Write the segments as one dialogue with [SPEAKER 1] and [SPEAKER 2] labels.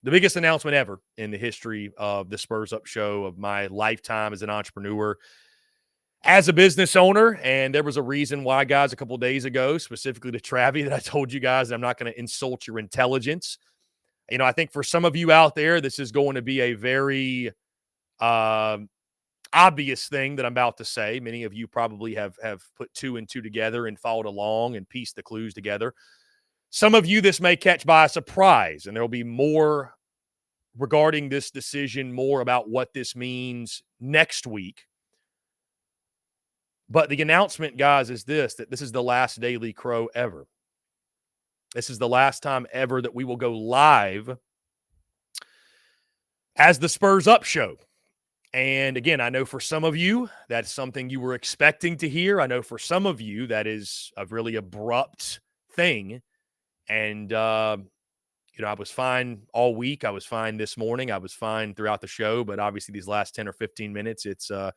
[SPEAKER 1] the biggest announcement ever in the history of the Spurs Up Show, of my lifetime as an entrepreneur, as a business owner. And there was a reason why, guys, a couple of days ago, specifically to Travi, that I told you guys that I'm not going to insult your intelligence. I think for some of you out there, this is going to be a very obvious thing that I'm about to say. Many of you probably have put two and two together and followed along and pieced the clues together. Some of you, this may catch by surprise, and there will be more regarding this decision, more about what this means next week. But the announcement, guys, is that this is the last Daily Crow ever. This is the last time ever that we will go live as the Spurs Up Show. And again, I know for some of you, that's something you were expecting to hear. I know for some of you, that is a really abrupt thing. And, I was fine all week. I was fine this morning. I was fine throughout the show. But obviously these last 10 or 15 minutes, it's the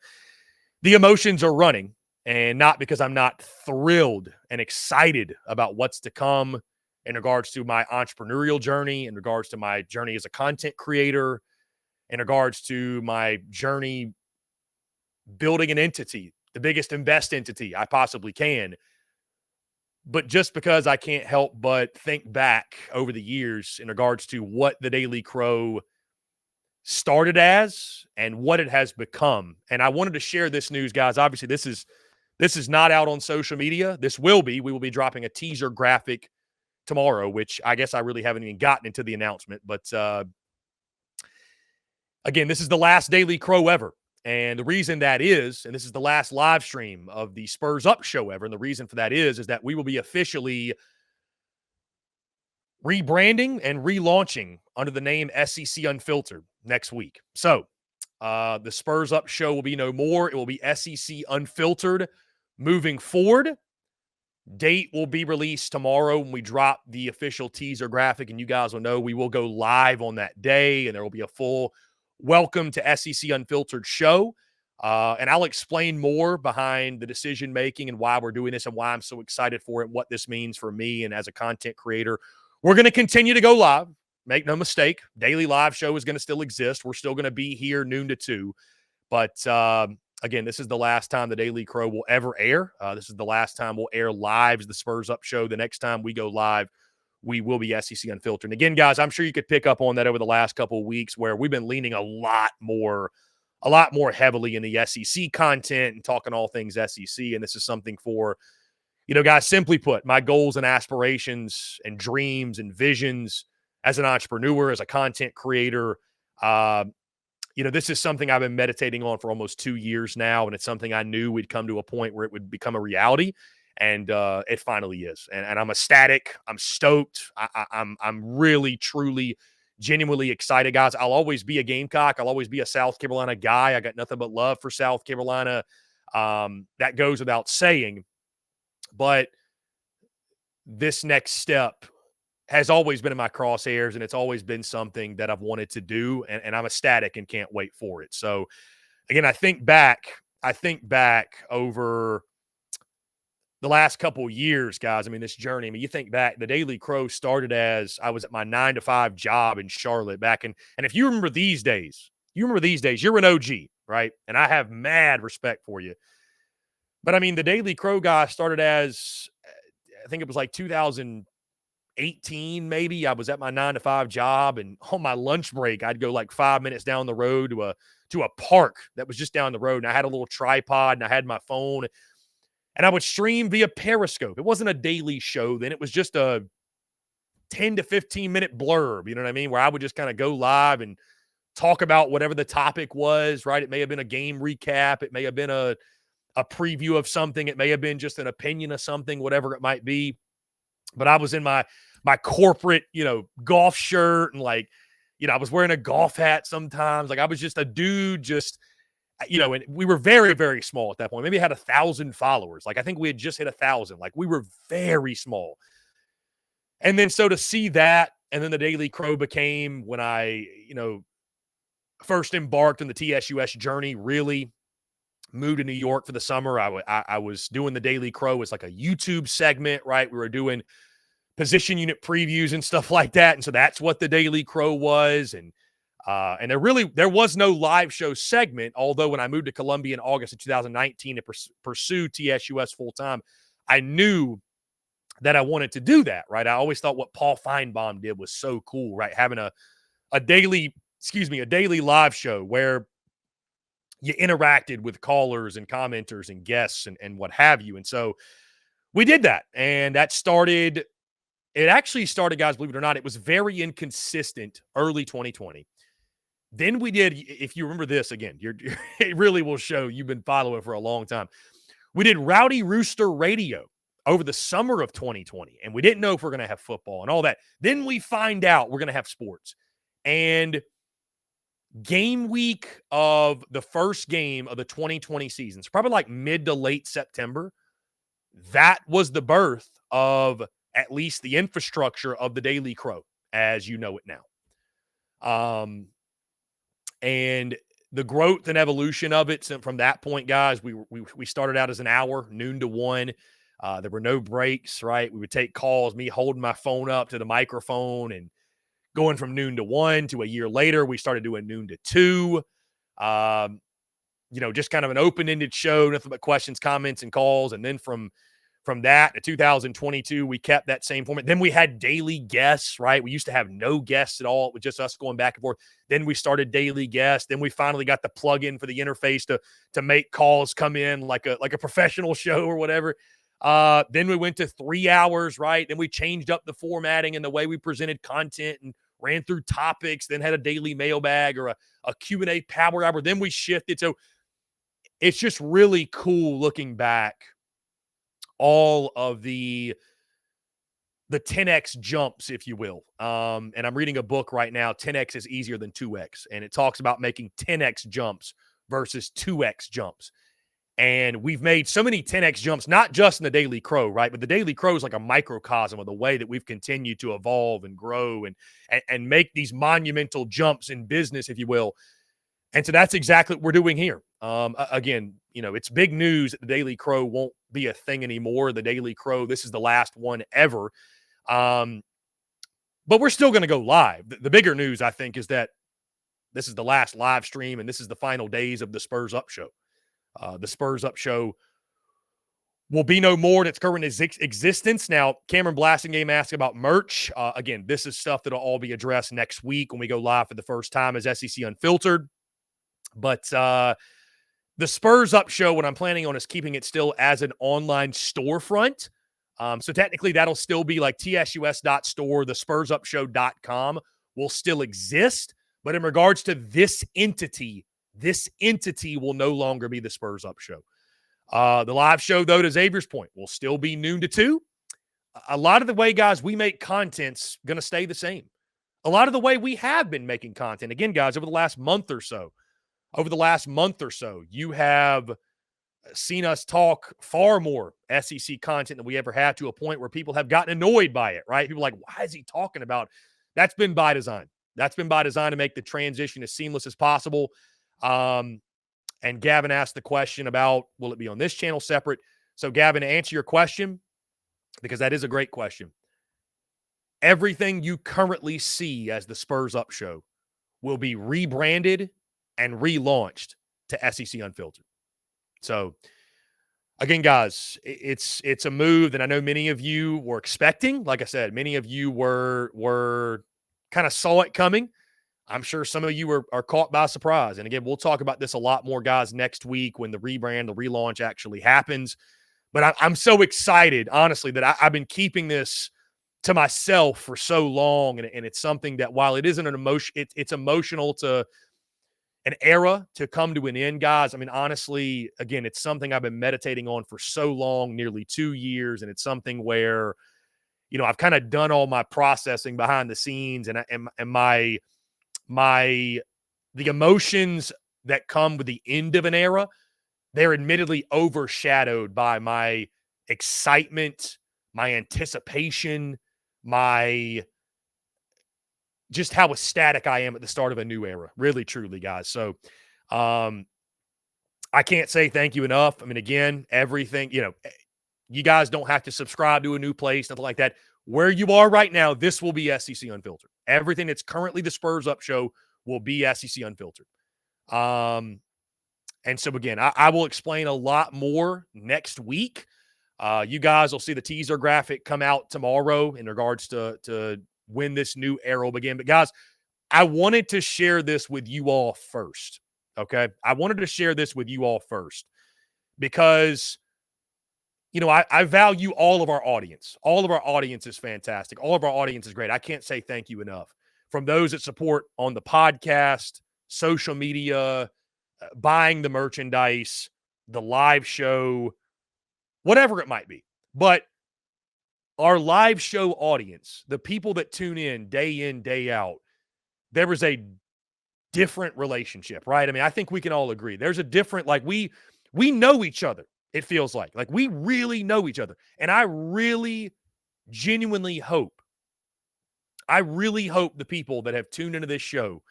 [SPEAKER 1] emotions are running. And not because I'm not thrilled and excited about what's to come in regards to my entrepreneurial journey, in regards to my journey as a content creator, in regards to my journey building an entity, the biggest and best entity I possibly can. But just because I can't help but think back over the years in regards to what the Daily Crow started as and what it has become. And I wanted to share this news, guys. Obviously, this is not out on social media. This will be. We will be dropping a teaser graphic tomorrow, which I guess I really haven't even gotten into the announcement. But again, this is the last Daily Crow ever. And the reason that is, and this is the last live stream of the Spurs Up Show ever, and the reason for that is that we will be officially rebranding and relaunching under the name SEC Unfiltered next week. So the Spurs Up Show will be no more. It will be SEC Unfiltered moving forward. Date will be released tomorrow when we drop the official teaser graphic, and you guys will know we will go live on that day, and there will be a full welcome to SEC Unfiltered show. And I'll explain more behind the decision-making and why we're doing this and why I'm so excited for it, what this means for me and as a content creator. We're going to continue to go live. Make no mistake. Daily live show is going to still exist. We're still going to be here noon to 2. But again, this is the last time the Daily Crow will ever air. This is the last time we'll air live as the Spurs Up Show. The next time we go live, we will be SEC Unfiltered. And again, guys, I'm sure you could pick up on that over the last couple of weeks where we've been leaning a lot more heavily in the SEC content and talking all things SEC. And this is something for, guys, simply put, my goals and aspirations and dreams and visions as an entrepreneur, as a content creator. This is something I've been meditating on for almost 2 years now. And it's something I knew we'd come to a point where it would become a reality. And it finally is. And I'm ecstatic. I'm stoked. I'm really, truly, genuinely excited, guys. I'll always be a Gamecock. I'll always be a South Carolina guy. I got nothing but love for South Carolina. That goes without saying. But this next step has always been in my crosshairs, and it's always been something that I've wanted to do, and I'm ecstatic and can't wait for it. So, again, I think back over the last couple of years, guys. I mean, this journey. I mean, you think back, the Daily Crow started as I was at my 9-to-5 job in Charlotte back in. And if you remember these days, you're an OG, right? And I have mad respect for you. But I mean, the Daily Crow guy started as, I think it was like 2018, maybe. I was at my 9-to-5 job, and on my lunch break, I'd go like 5 minutes down the road to a park that was just down the road. And I had a little tripod and I had my phone. And I would stream via Periscope. It wasn't a daily show then. It was just a 10 to 15-minute blurb, you know what I mean, where I would just kind of go live and talk about whatever the topic was, right? It may have been a game recap. It may have been a preview of something. It may have been just an opinion of something, whatever it might be. But I was in my corporate, golf shirt, and I was wearing a golf hat sometimes. Like, I was just a dude, and we were very, very small at that point. Maybe I had 1,000 followers. Like, I think we had just hit 1,000. Like, we were very small. And then so to see that, and then the Daily Crow became when I, first embarked on the TSUS journey, really moved to New York for the summer. I was doing the Daily Crow as like a YouTube segment, right? We were doing position unit previews and stuff like that. And so that's what the Daily Crow was. And there was no live show segment, although when I moved to Columbia in August of 2019 to pursue TSUS full time, I knew that I wanted to do that, right? I always thought what Paul Feinbaum did was so cool, right? Having a daily live show where you interacted with callers and commenters and guests and what have you. And so we did that. And that started, it actually started, guys, believe it or not, it was very inconsistent early 2020. Then we did, if you remember this, again, it really will show you've been following for a long time. We did Rowdy Rooster Radio over the summer of 2020, and we didn't know if we're going to have football and all that. Then we find out we're going to have sports. And game week of the first game of the 2020 season, it's probably like mid to late September, that was the birth of at least the infrastructure of the Daily Crow as you know it now. And the growth and evolution of it from that point, guys, we started out as an hour, noon to 1. There were no breaks, right? We would take calls, me holding my phone up to the microphone and going from noon to 1 to a year later, we started doing noon to 2. Just kind of an open-ended show, nothing but questions, comments, and calls. And then from that to 2022, we kept that same format. Then we had daily guests, right? We used to have no guests at all. It was just us going back and forth. Then we started daily guests. Then we finally got the plug-in for the interface to make calls come in like a professional show or whatever. Then we went to 3 hours, right? Then we changed up the formatting and the way we presented content and ran through topics, then had a daily mailbag or a Q&A power hour. Then we shifted. So it's just really cool looking back all of the 10x jumps, if you will. And I'm reading a book right now, 10x is easier than 2x. And it talks about making 10x jumps versus 2x jumps. And we've made so many 10x jumps, not just in the Daily Crow, right? But the Daily Crow is like a microcosm of the way that we've continued to evolve and grow and make these monumental jumps in business, if you will. And so that's exactly what we're doing here. Again, it's big news that the Daily Crow won't be a thing anymore. The Daily Crow, this is the last one ever. But we're still going to go live. The bigger news, I think, is that this is the last live stream and this is the final days of the Spurs Up Show. The Spurs Up Show will be no more in its current existence. Now, Cameron Blasingame asked about merch. Again, this is stuff that will all be addressed next week when we go live for the first time as SEC Unfiltered. But the Spurs Up Show, what I'm planning on is keeping it still as an online storefront. So technically, that'll still be like TSUS.store, the SpursUpShow.com will still exist. But in regards to this entity will no longer be the Spurs Up Show. The live show, though, to Xavier's point, will still be noon to 2. A lot of the way, guys, we make content's going to stay the same. A lot of the way we have been making content. Again, guys, over the last month or so, you have seen us talk far more SEC content than we ever had, to a point where people have gotten annoyed by it, right? People are like, why is he talking about it? That's been by design. That's been by design to make the transition as seamless as possible. And Gavin asked the question about, will it be on this channel separate? So Gavin, to answer your question, because that is a great question, everything you currently see as the Spurs Up Show will be rebranded and relaunched to SEC Unfiltered. So again, guys, it's a move that I know many of you were expecting. Like I said, many of you were kind of saw it coming. I'm sure some of you are caught by surprise. And again, we'll talk about this a lot more, guys, next week when the rebrand, the relaunch actually happens. But I'm so excited, honestly, that I've been keeping this to myself for so long. And it's something that, while it isn't an emotion, it's emotional to an era to come to an end, guys. I mean, honestly, again, it's something I've been meditating on for so long, nearly 2 years. And it's something where, I've kind of done all my processing behind the scenes, and the emotions that come with the end of an era, they're admittedly overshadowed by my excitement, my anticipation, just how ecstatic I am at the start of a new era. Really, truly, guys. So I can't say thank you enough. I mean, again, everything, you guys don't have to subscribe to a new place, nothing like that. where you are right now, this will be SEC Unfiltered. Everything that's currently the Spurs Up Show will be SEC Unfiltered. And so, again, I will explain a lot more next week. You guys will see the teaser graphic come out tomorrow in regards to when this new era will begin. But, guys, I wanted to share this with you all first, okay? I wanted to share this with you all first because, you know, I value all of our audience. All of our audience is fantastic. All of our audience is great. I can't say thank you enough. From those that support on the podcast, social media, buying the merchandise, the live show, whatever it might be. But our live show audience, the people that tune in, day out, there was a different relationship, right? I mean, I think we can all agree. There's a different, like, we know each other, it feels like. Like, we really know each other. And I really genuinely hope, the people that have tuned into this show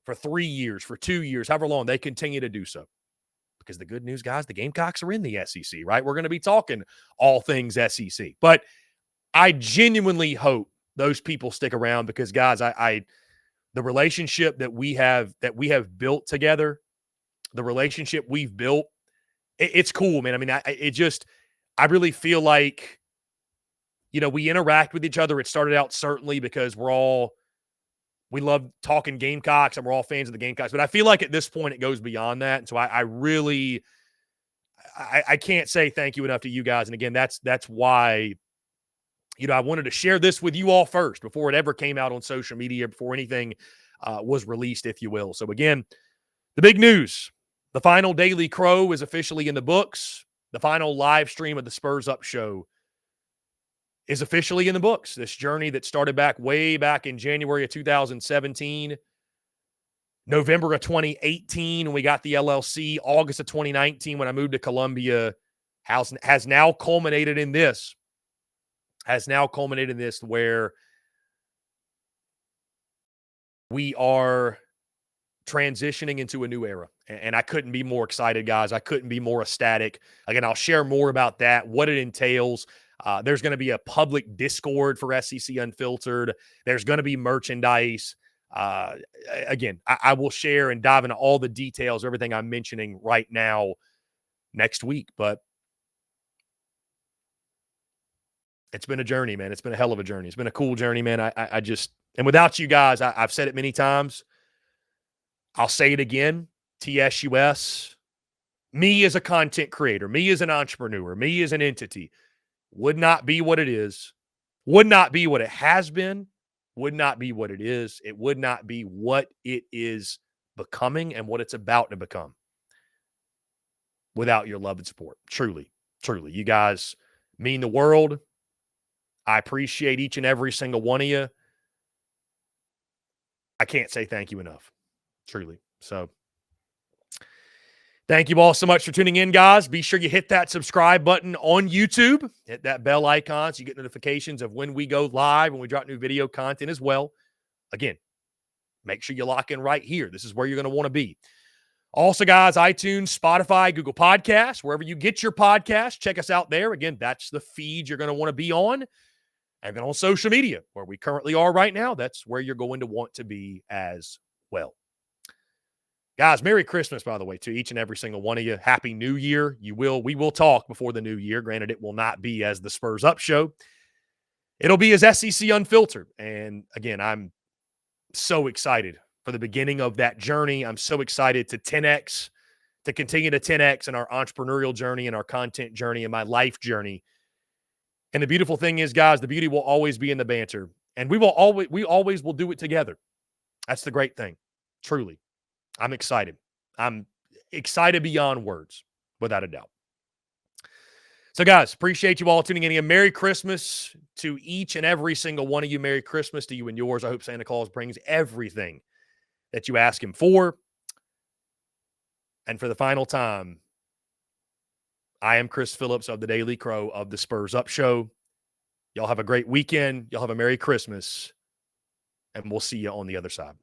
[SPEAKER 1] for 3 years, for 2 years, however long, they continue to do so. Because the good news, guys, the Gamecocks are in the SEC, right? We're going to be talking all things SEC. But I genuinely hope those people stick around because, guys, the relationship that we have built together, the relationship we've built, it's cool, man. I mean, I really feel like, you know, we interact with each other. It started out certainly because we love talking Gamecocks and we're all fans of the Gamecocks. But I feel like at this point it goes beyond that. And so I really can't say thank you enough to you guys. And again, that's why, you know, I wanted to share this with you all first before it ever came out on social media, before anything was released, if you will. So again, the big news, the final Daily Crow is officially in the books. The final live stream of the Spurs Up Show is officially in the books. This journey that started way back in January of 2017, November of 2018 when we got the LLC, August of 2019 when I moved to Columbia, has now culminated in this. Where we are transitioning into a new era. And I couldn't be more excited, guys. I couldn't be more ecstatic. Again, I'll share more about that, what it entails. There's going to be a public Discord for SEC Unfiltered. There's going to be merchandise. Again, I will share and dive into all the details, everything I'm mentioning right now next week. But it's been a journey, man. It's been a hell of a journey. It's been a cool journey, man. I just, and without you guys, I've said it many times. I'll say it again. TSUS, me as a content creator, me as an entrepreneur, me as an entity, would not be what it is, would not be what it has been, would not be what it is. It would not be what it is becoming and what it's about to become without your love and support. Truly, truly. You guys mean the world. I appreciate each and every single one of you. I can't say thank you enough. Truly. So thank you all so much for tuning in, guys. Be sure you hit that subscribe button on YouTube. Hit that bell icon so you get notifications of when we go live, when we drop new video content as well. Again, make sure you lock in right here. This is where you're going to want to be. Also, guys, iTunes, Spotify, Google Podcasts, wherever you get your podcasts, check us out there. Again, that's the feed you're going to want to be on. And then on social media, where we currently are right now, that's where you're going to want to be as well. Guys, Merry Christmas, by the way, to each and every single one of you. Happy New Year. We will talk before the new year. Granted, it will not be as the Spurs Up Show. It'll be as SEC Unfiltered. And again, I'm so excited for the beginning of that journey. I'm so excited to 10X, to continue to 10X in our entrepreneurial journey and our content journey and my life journey. And the beautiful thing is, guys, the beauty will always be in the banter. And we always will do it together. That's the great thing. Truly. I'm excited. I'm excited beyond words, without a doubt. So, guys, appreciate you all tuning in again. Merry Christmas to each and every single one of you. Merry Christmas to you and yours. I hope Santa Claus brings everything that you ask him for. And for the final time, I am Chris Phillips of the Daily Crow of the Spurs Up Show. Y'all have a great weekend. Y'all have a Merry Christmas. And we'll see you on the other side.